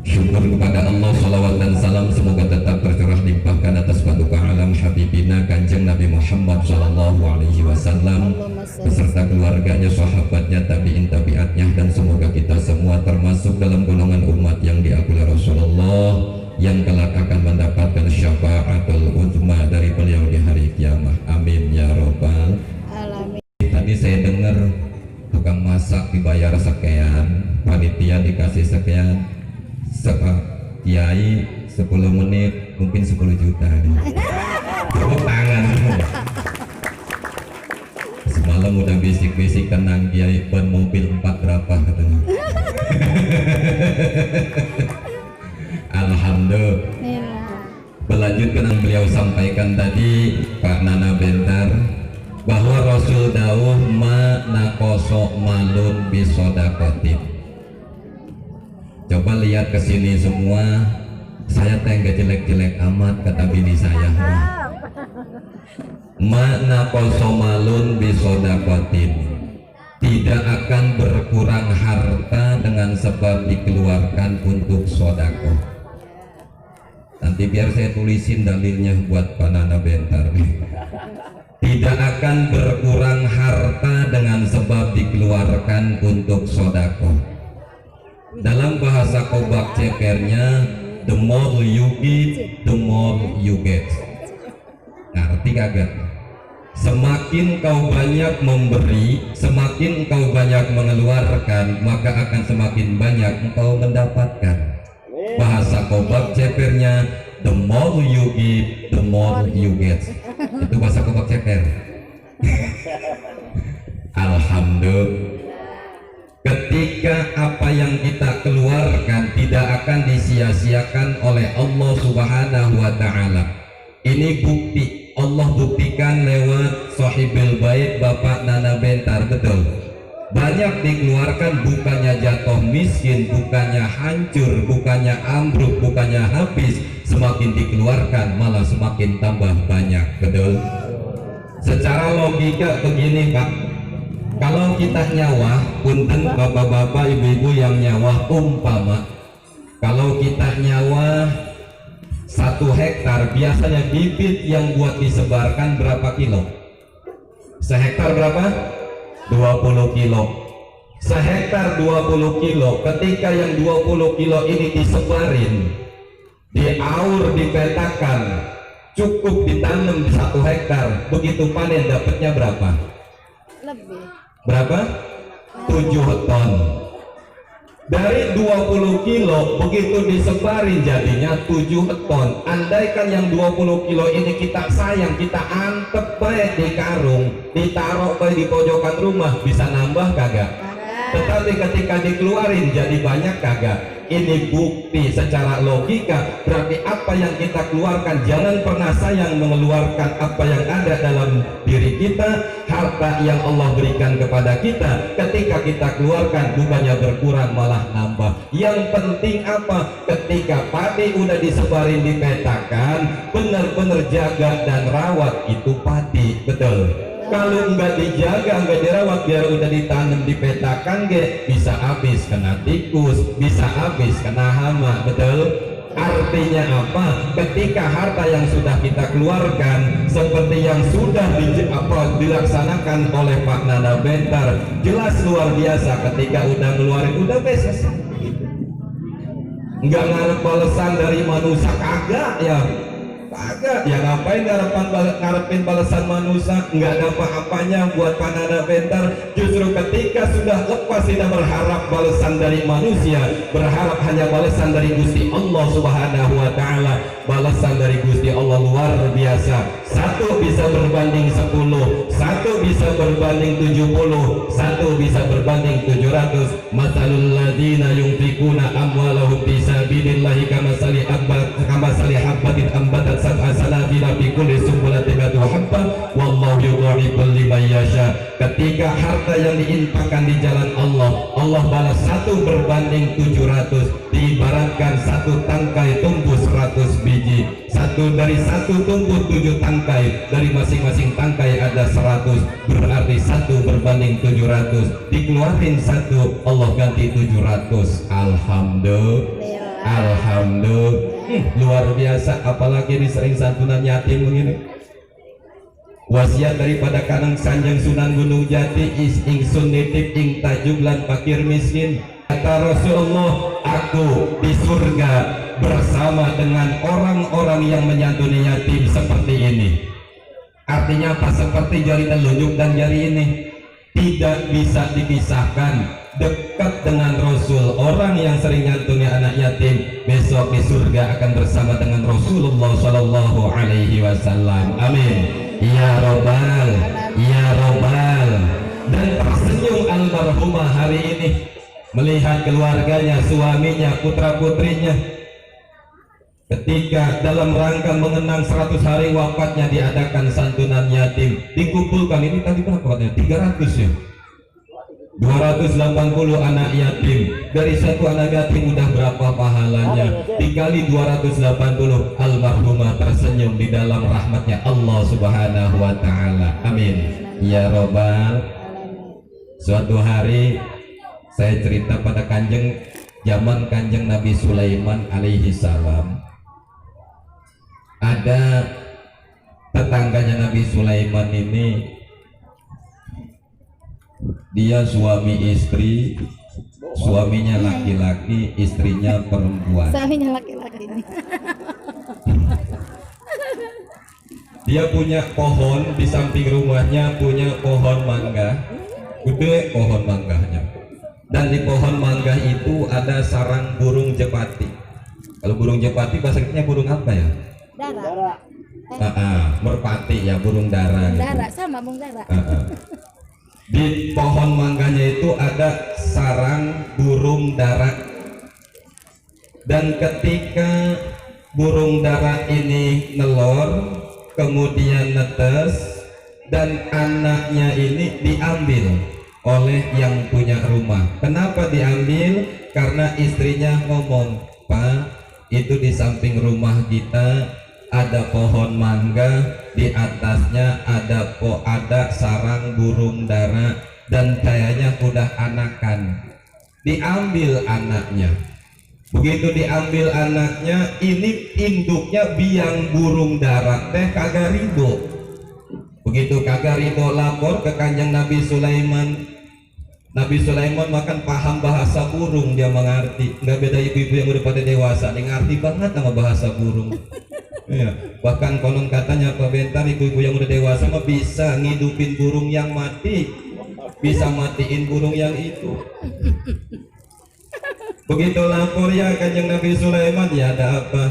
Syukur kepada Allah, salawat dan salam semoga tetap tercurah limpahkan atas paduka alam Habibina Kanjeng Nabi Muhammad Sallallahu Alaihi Wasallam beserta keluarganya, sahabatnya, tabiin tabiatnya, dan semoga kita semua termasuk dalam golongan umat yang diakui Rasulullah yang kelak akan mendapatkan syafaatul uzma dari beliau di hari kiamat. Amin ya robbal alamin. Tadi saya dengar tukang masak dibayar sekian, panitia dikasih sekian, kiai 10 menit mungkin 10 juta. Tepuk tangan. Semalam udah bisik-bisik tenang kiai, ban mobil 4 berapa katanya. Alhamdulillah. Berlanjutkan yang beliau sampaikan tadi Pak Nana Bentar, bahwa Rasul dawuh ma nakoso malun bisodakotin. Coba lihat ke sini semua, saya teh nggak jelek-jelek amat kata bini saya. Makna kosomalun bisodakotin, tidak akan berkurang harta dengan sebab dikeluarkan untuk sodako. Nanti biar saya tulisin dalilnya buat Pak Nana Bentar nih. Tidak akan berkurang harta dengan sebab dikeluarkan untuk sodako. Dalam bahasa Kobak cekernya, the more you give, the more you get. Ngerti kagak? Semakin kau banyak memberi, semakin kau banyak mengeluarkan, maka akan semakin banyak engkau mendapatkan. Bahasa Kobak cekernya, the more you give, the more you get. Itu bahasa Kobak ceker. Alhamdulillah. Ketika apa yang kita keluarkan tidak akan disia-siakan oleh Allah Subhanahu wa Ta'ala. Ini bukti, Allah buktikan lewat Sohibil Bait Bapak Nana Bentar, betul. Banyak dikeluarkan, bukannya jatuh miskin, bukannya hancur, bukannya ambruk, bukannya habis. Semakin dikeluarkan malah semakin tambah banyak, betul. Secara logika begini Pak, kalau kita nyawa, punten bapak-bapak, ibu-ibu yang nyawa, umpama kalau kita nyawa 1 hektar, biasanya bibit yang buat disebarkan berapa kilo? Sehektar berapa? 20 kilo. Sehektar 20 kilo. Ketika yang 20 kilo ini disebarin, diaur, dipetakan, cukup ditanam 1 hektar, begitu panen dapatnya berapa? Lebih. Berapa? 7 ton. Dari 20 kilo begitu disebarin jadinya 7 ton. Andaikan yang 20 kilo ini kita sayang, kita antep baik di karung, ditaruh baik di pojokan rumah, bisa nambah kagak? Tetapi ketika dikeluarin jadi banyak kagak? Ini bukti secara logika, berarti apa yang kita keluarkan, jangan pernah sayang mengeluarkan apa yang ada dalam diri kita. Harta yang Allah berikan kepada kita, ketika kita keluarkan bukannya berkurang malah nambah. Yang penting apa? Ketika padi udah disebarin, dipetakan, benar-benar jaga dan rawat itu padi, betul. Kalau enggak dijaga, enggak dirawat, biar udah ditanam, dipetakan, bisa habis kena tikus, bisa habis kena hama, betul. Artinya apa? Ketika harta yang sudah kita keluarkan seperti yang sudah dilaksanakan oleh Pak Nana Bentar, jelas luar biasa. Ketika udah ngeluarin, udah beres. Enggak ngarep balasan dari manusia, kagak ya. Kagak, ya ngapain ngarepin balasan manusia, nggak ada apa-apanya buat Pak Nana Bentar. Justru ketika sudah lepas tidak berharap balasan dari manusia, berharap hanya balasan dari Gusti Allah Subhanahu wa Ta'ala. Balasan dari Gusti Allah luar biasa. 1 bisa berbanding 10, 1 bisa berbanding 70, 1 bisa berbanding 700. Masalul ladina yunfikuna amwalahum fi sabilillahi kamasali habbatin ambatat sab'a sanabila fi kulli sumbulatin mi'atu habba wallahu yudha'iful liman yasha. Ketika harta yang diinfakkan di jalan Allah, Allah balas 1 berbanding 700. Diibaratkan 1 tangkai tumbuh 100 biji. Dari 1 tumbuh 7 tangkai, dari masing-masing tangkai ada 100, berarti 1 berbanding 700. Dikeluarin 1, Allah ganti 700. Alhamdulillah. Alhamdulillah. Luar biasa, apalagi ini sering santunan yatim begini. Wasiat daripada Kanang Sanjang Sunan Gunung Jati, ingsun nitip ing tajublan fakir miskin. Kata Rasulullah, aku di surga bersama dengan orang-orang yang menyantuni yatim seperti ini. Artinya apa? Seperti jari telunjuk dan jari ini tidak bisa dipisahkan. Dekat dengan Rasul, orang yang sering nyantuni anak yatim besok di surga akan bersama dengan Rasulullah Shallallahu Alaihi Wasallam. Amin ya robbal ya robbal. Dan tersenyum almarhumah hari ini melihat keluarganya, suaminya, putra putrinya ketika dalam rangka mengenang 100 hari wafatnya diadakan santunan yatim, dikumpulkan ini tadi berapa? 300 ya, 280 anak yatim. Dari satu anak yatim udah berapa pahalanya? Dikali 280, almarhumah tersenyum di dalam rahmatnya Allah Subhanahu wa Ta'ala. Amin ya robbal. Suatu hari saya cerita pada Kanjeng, zaman Kanjeng Nabi Sulaiman alaihi salam, ada tetangganya Nabi Sulaiman ini, dia suami istri, suaminya laki-laki, istrinya perempuan. Suaminya laki-laki. Dia punya pohon di samping rumahnya, punya pohon mangga, gede pohon mangganya. Dan di pohon mangga itu ada sarang burung jepati. Kalau burung jepati bahasa Inggrisnya burung apa ya? Dara. Merpati ya, burung dara. Gitu. Dara sama burung dara. Di pohon mangganya itu ada sarang burung dara. Dan ketika burung dara ini nelor, kemudian netes, dan anaknya ini diambil oleh yang punya rumah. Kenapa diambil? Karena istrinya ngomong, Pak, itu di samping rumah kita ada pohon mangga, di atasnya ada sarang burung dara, dan kayaknya udah anakan. Diambil anaknya. Begitu diambil anaknya, ini induknya biang burung dara teh kagak ridho. Begitu kagak ridho, lapor ke Kanjeng Nabi Sulaiman. Nabi Sulaiman makan paham bahasa burung, dia mengerti. Nggak beda ibu-ibu yang udah pada dewasa, dia ngerti banget sama bahasa burung. Ya, bahkan konon katanya Pak Bentar, ibu-ibu yang udah dewasa mah bisa ngidupin burung yang mati, bisa matiin burung yang itu. Begitu lapor ya Kanjeng Nabi Sulaiman, ya ada apa?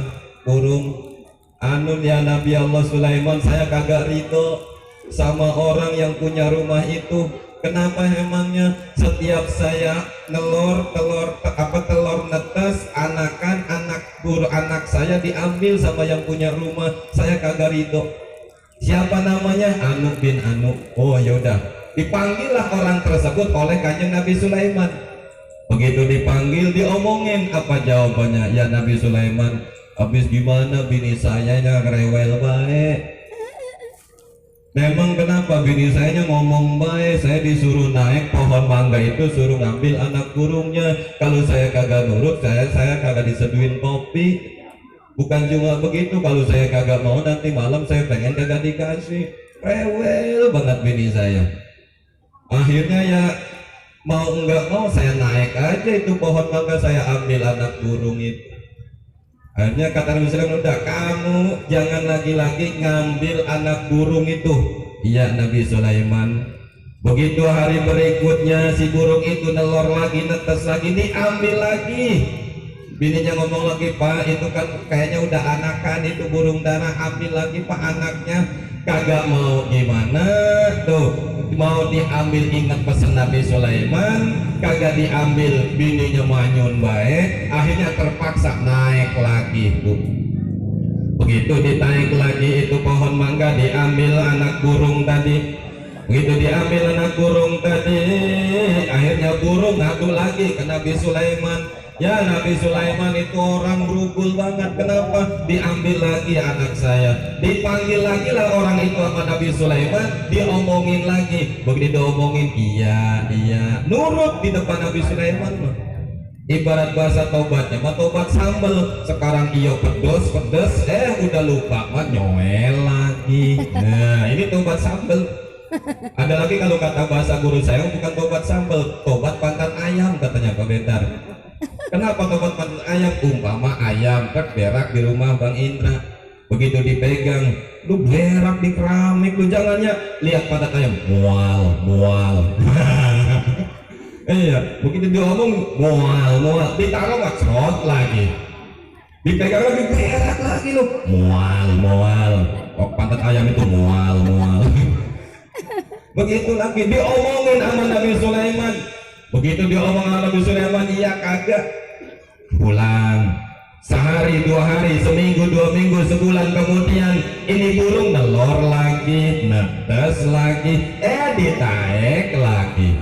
Burung anun ya Nabi Allah Sulaiman, saya kagak ridho sama orang yang punya rumah itu. Kenapa emangnya? Setiap saya telur netes, anak saya diambil sama yang punya rumah, saya kagak ridho. Siapa namanya? Anu bin Anu. Oh yaudah, dipanggillah orang tersebut oleh Kanjeng Nabi Sulaiman. Begitu dipanggil, diomongin, apa jawabannya? Ya Nabi Sulaiman, habis gimana bini saya yang rewel baik. Memang kenapa? Bini saya ngomong baik, saya disuruh naik pohon mangga itu, suruh ngambil anak burungnya. Kalau saya kagak nurut, saya kagak diseduhin kopi. Bukan cuma begitu, kalau saya kagak mau nanti malam saya pengen kagak dikasih. Rewel banget bini saya. Akhirnya ya mau enggak mau saya naik aja itu pohon mangga, saya ambil anak burung itu. Akhirnya kata Nabi Sulaiman, udah kamu jangan lagi-lagi ngambil anak burung itu. Iya Nabi Sulaiman. Begitu hari berikutnya si burung itu nelor lagi, netes lagi, diambil lagi. Bininya ngomong lagi, Pak itu kan kayaknya udah anakan itu burung dara, ambil lagi Pak anaknya. Kagak mau, gimana tuh, mau diambil, ingat pesan Nabi Sulaiman, kagak diambil, bininya manyun baik, akhirnya terpaksa naik lagi Bu. Begitu ditaik lagi itu pohon mangga, diambil anak burung tadi. Begitu diambil anak burung tadi, akhirnya burung ngadu lagi ke Nabi Sulaiman. Ya Nabi Sulaiman itu orang berugul banget. Kenapa? Diambil lagi anak saya. Dipanggil lagi lah orang itu sama Nabi Sulaiman, diomongin lagi. Begitu diomongin, iya nurut di depan Nabi Sulaiman. Ibarat bahasa tobatnya mah tobat sambel, sekarang iyo pedes udah lupa mah nyoel lagi. Nah ini tobat sambel. Ada lagi kalau kata bahasa guru saya bukan tobat sambel, tobat pantat ayam katanya Pak Bentar. Kenapa tobat pantat ayam? Umpama ayam berak di rumah Bang Indra, begitu dipegang lu berak di keramik, lu jangannya lihat pantat ayam mual iya, begitu diomong mual ditaruh ngacrot lagi, dipegang lagi berak lagi lu mual kok pantat ayam itu mual begitu lagi diomongin sama Nabi Sulaiman, begitu diomong sama Nabi Sulaiman iya kagak, pulang sehari dua hari, seminggu dua minggu, sebulan kemudian ini burung nelor lagi, netes lagi, ditaek lagi,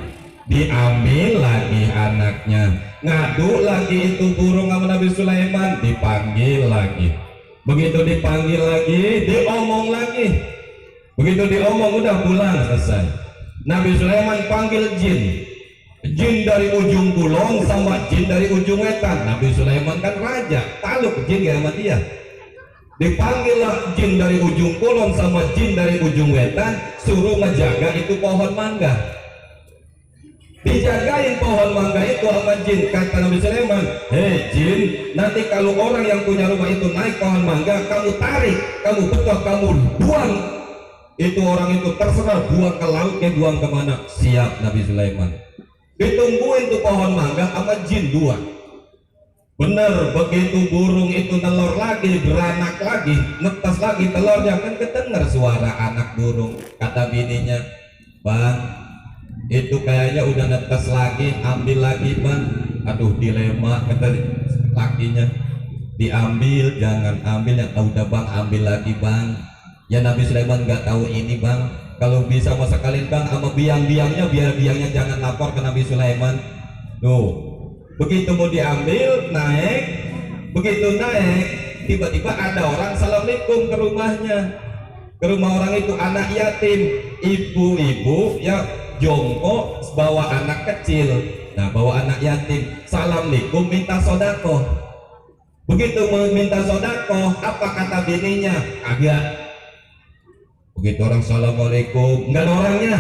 diambil lagi anaknya, ngadu lagi itu burung sama Nabi Sulaiman, dipanggil lagi, begitu dipanggil lagi diomong lagi, begitu diomong udah pulang selesai. Nabi Sulaiman panggil jin dari ujung kulon sama jin dari ujung wetan. Nabi Sulaiman kan raja, taluk jin gak sama dia. Dipanggillah jin dari ujung kulon sama jin dari ujung wetan, suruh ngejaga itu pohon mangga. Dijagain pohon mangga itu sama jin. Kata Nabi Sulaiman, hei jin, nanti kalau orang yang punya rumah itu naik pohon mangga, kamu tarik, kamu betot, kamu buang itu orang itu, terserah buang ke laut ke buang kemana. Siap Nabi Sulaiman. Ditungguin tuh pohon mangga sama jin dua. Bener, begitu burung itu telur lagi, beranak lagi, netas lagi telurnya, kan kedenger suara anak burung. Kata bininya, bang, itu kayaknya udah netas lagi, ambil lagi bang. Aduh dilema, kata lakinya, diambil, jangan ambil, yang udah bang ambil lagi bang. Ya Nabi Sulaiman nggak tahu ini bang, kalau bisa mau sekalian bang sama biang-biangnya, biar biangnya jangan lapor ke Nabi Sulaiman. Tuh, begitu mau diambil, naik, begitu naik, tiba-tiba ada orang assalamualaikum ke rumahnya. Ke rumah orang itu anak yatim, ibu-ibu ya jongkok bawa anak kecil. Nah bawa anak yatim, assalamualaikum minta sodako. Begitu minta sodako, apa kata bininya? Agak. Begitu orang assalamualaikum, nggak ada orangnya.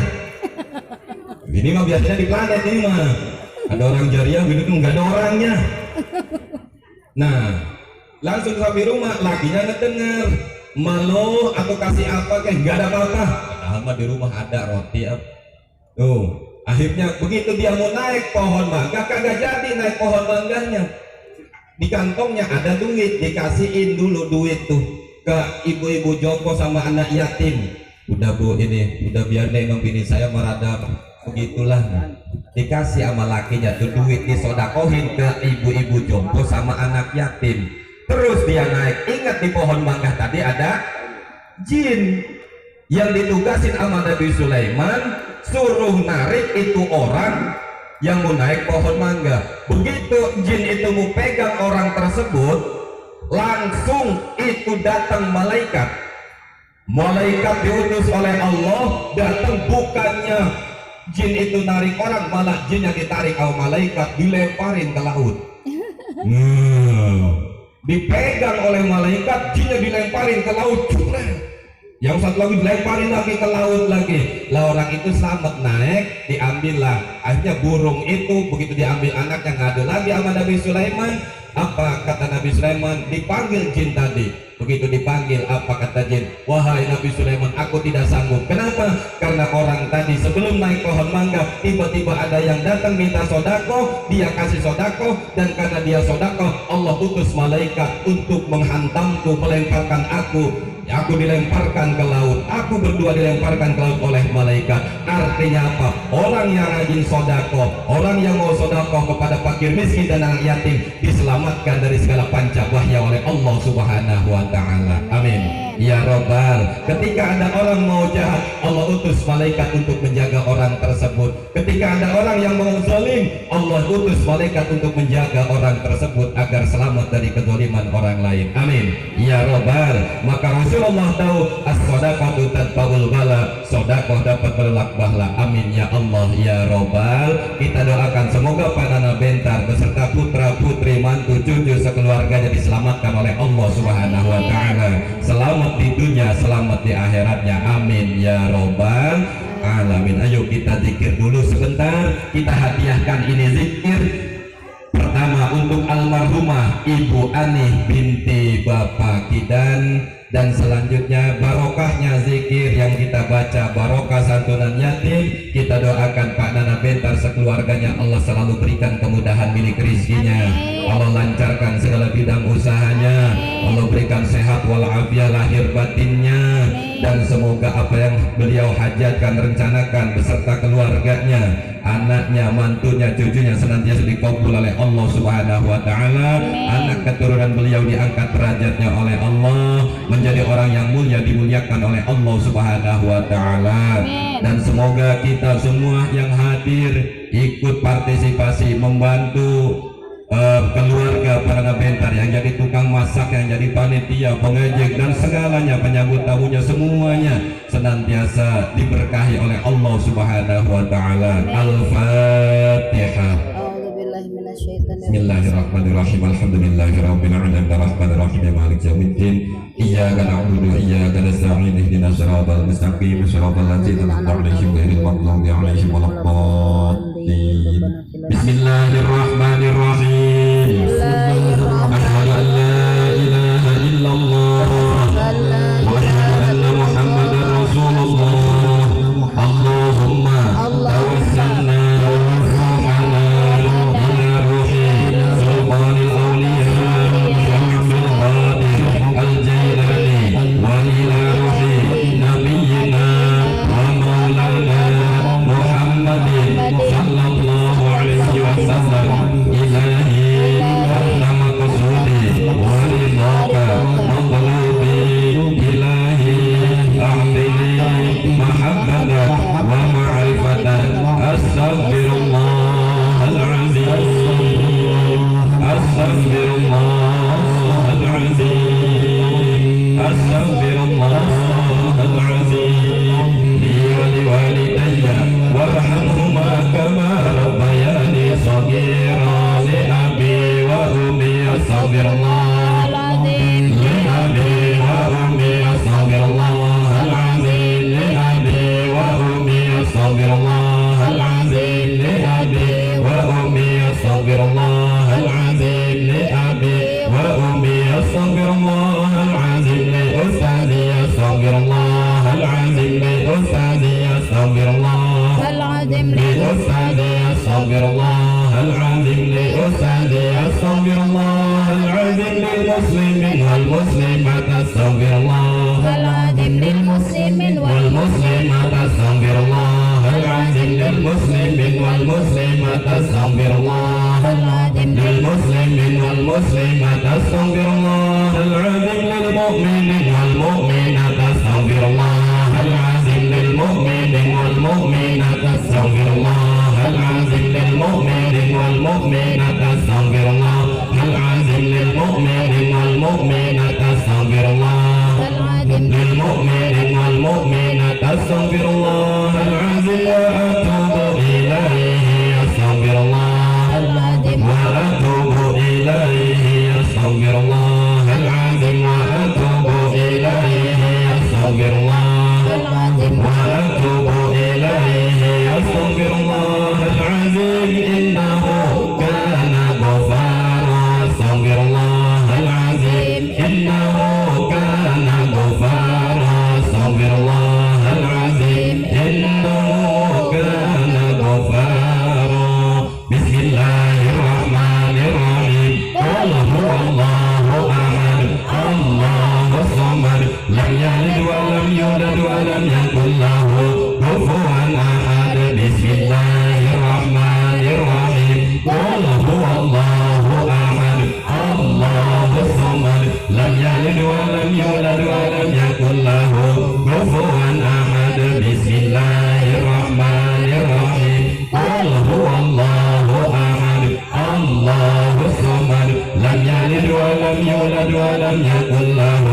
Ini mah biasanya di planet ini mah ada orang jariah, begitu nggak ada orangnya. Nah langsung sampai rumah, lakinya ngedenger, malu aku kasih apa kek, nggak ada apa-apa. Padahal mah di rumah ada roti. Tuh akhirnya begitu dia mau naik pohon mangga, kagak jadi naik pohon mangganya. Di kantongnya ada duit, dikasihin dulu duit tuh ke ibu-ibu jompo sama anak yatim. Udah bu, ini udah biar memang bini saya merada begitulah. Dikasih sama lakinya tuh duit, disodakohin ke ibu-ibu jompo sama anak yatim. Terus dia naik, ingat di pohon mangga tadi ada jin yang ditugasin sama Nabi Sulaiman, suruh narik itu orang yang mau naik pohon mangga. Begitu jin itu mau pegang orang tersebut, langsung itu datang malaikat diutus oleh Allah, datang, bukannya jin itu narik orang, malah jin yang ditarik sama malaikat dilemparin ke laut. Dipegang oleh malaikat, jinnya dilemparin ke laut, yang satu lagi dilemparin lagi ke laut lagi. Lah orang itu selamat naik, diambillah. Akhirnya burung itu begitu diambil anaknya, ngadu lagi sama Nabi Sulaiman. Apa kata Nabi Sulaiman? Dipanggil jin tadi. Begitu dipanggil, apa kata jin? Wahai Nabi Sulaiman, aku tidak sanggup. Kenapa? Karena orang tadi sebelum naik pohon mangga, tiba-tiba ada yang datang minta sodako, dia kasih sodako, dan karena dia sodako, Allah utus malaikat untuk menghantamku, melemparkan aku. Aku dilemparkan ke laut, aku berdua dilemparkan ke laut oleh malaikat. Artinya apa? Orang yang rajin sodako, orang yang mau sodako kepada fakir miskin dan anak yatim, diselamatkan dari segala panca bahaya oleh Allah Subhanahu wa Ta'ala. Amin. ya Robbal. Ketika ada orang mau jahat, Allah utus malaikat untuk menjaga orang tersebut. Ketika ada orang yang mau zalim, Allah utus malaikat untuk menjaga orang tersebut agar selamat dari kezaliman orang lain. Amin ya Robbal. Maka Rasulullah tahu as-shadaqatu tadfa'ul bala, sedekah dapat berlak pahala. Amin ya Allah ya Robbal. Kita doakan semoga Pak Nana Bentar beserta putra putri mantu cucu sekeluarganya diselamatkan oleh Allah Subhanahu wa taala. Selamat di dunia, selamat di akhiratnya. Amin ya Robbal alamin. Ayo kita zikir dulu sebentar. Kita hadiahkan ini zikir pertama untuk almarhumah Ibu Anih binti Bapak Kidan, dan selanjutnya barokahnya zikir yang kita baca, barokah santunan yatim. Kita doakan Pak Nana Bentar sekeluarganya Allah selalu berikan kemudahan milik rezekinya, Allah lancarkan segala bidang usahanya, Allah berikan sehat walafiat lahir batinnya, dan semoga apa yang beliau hajatkan, rencanakan beserta keluarganya, anaknya, mantunya, cucunya senantiasa dikabul oleh Allah Subhanahu wa taala. Anak keturunan beliau diangkat derajatnya oleh Allah menjadi orang yang mulia, dimuliakan oleh Allah Subhanahu wa taala. Dan semoga kita semua yang hadir ikut partisipasi membantu keluarga para Bentar yang jadi tukang masak, yang jadi panitia, pengejek dan segalanya, penyambut tamunya, semuanya senantiasa diberkahi oleh Allah Subhanahu wa taala. Al-Fatihah. Bismillahirrahmanirrahim. Alhamdulillahirabbil alamin arrahmanir rahim maliki yaumiddin. Iyyaka na'budu wa iyyaka nasta'in ihdinas siratal mustaqim siratal ladzina an'amta 'alaihim ghairil maghdubi 'alaihim waladdallin. Bismillahirrahmanirrahim. Asyhadu an la ilaha illallah wa asyhadu anna Muhammadar Rasulullah. Allahumma tawassalna ولم يولد ولم يكن له كفوا أحد بسم الله الرحمن الرحيم قل هو الله أحد الله الصمد لم يلد ولم يولد ولم يكن له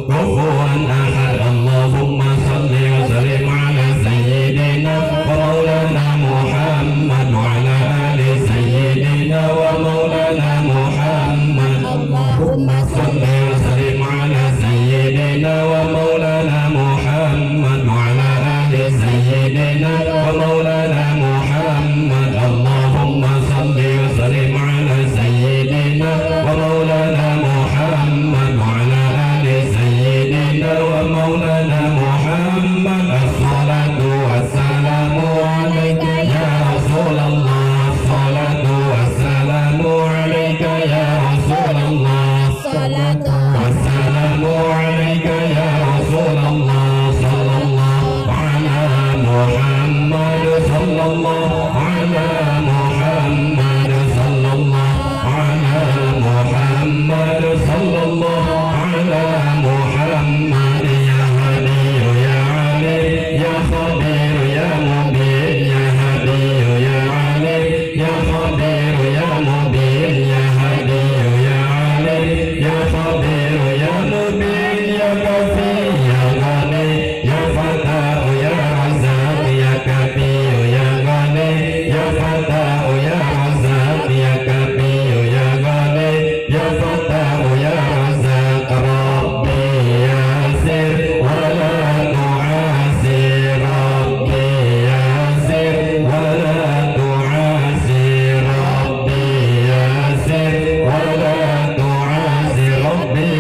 كفوا أحد اللهم صل وسلم على سيدنا ومولانا محمد وعلى آل سيدنا ومولانا محمد اللهم صل وسلم على سيدنا ومولانا محمد وعلى آل سيدنا ومولانا محمد اللهم صل وسلم على سيدنا ومولانا محمد وعلى آل سيدنا ومولانا محمد الصلاة والسلام عليك يا رسول الله الصلاة والسلام عليك يا رسول الله الصلاة والسلام عليك يا رسول الله صلى الله على محمد صلى الله على محمد صلى الله على محمد صلى الله على محمد يا هدي يا علي يا خبير يا مبين يا هدي يا علي يا خبير يا مبين يا هدي يا علي يا خبير يا مبين يا كفي يا غني يا فتاه يا رزاق يا كفي يا غني يا فتاه يا رزاق يا كفي يا غني يا فتاه يا رزاق ربي ياسر ولا تعاسر ربي ياسر ولا تعاسر ربي ياسر ولا تعاسر ربي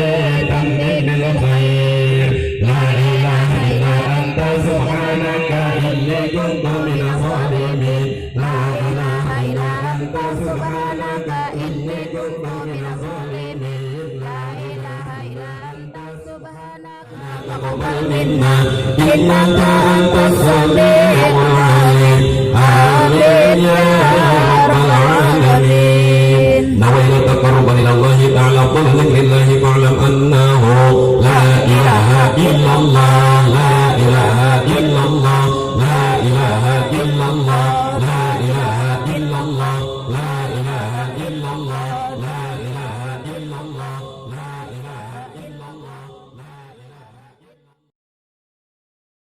تمم بالخير لا إله إلا أنت سبحانك إني كنت من الظالمين لا إله إلا أنت سبحانك إني كنت من الظالمين لا إله إلا أنت سبحانك تقبل منا إنك أنت السميع العليم آمين يا رب العالمين نويت تقربا إلى الله تعالى قل ذكر الله فاعلم أنه لا إله إلا الله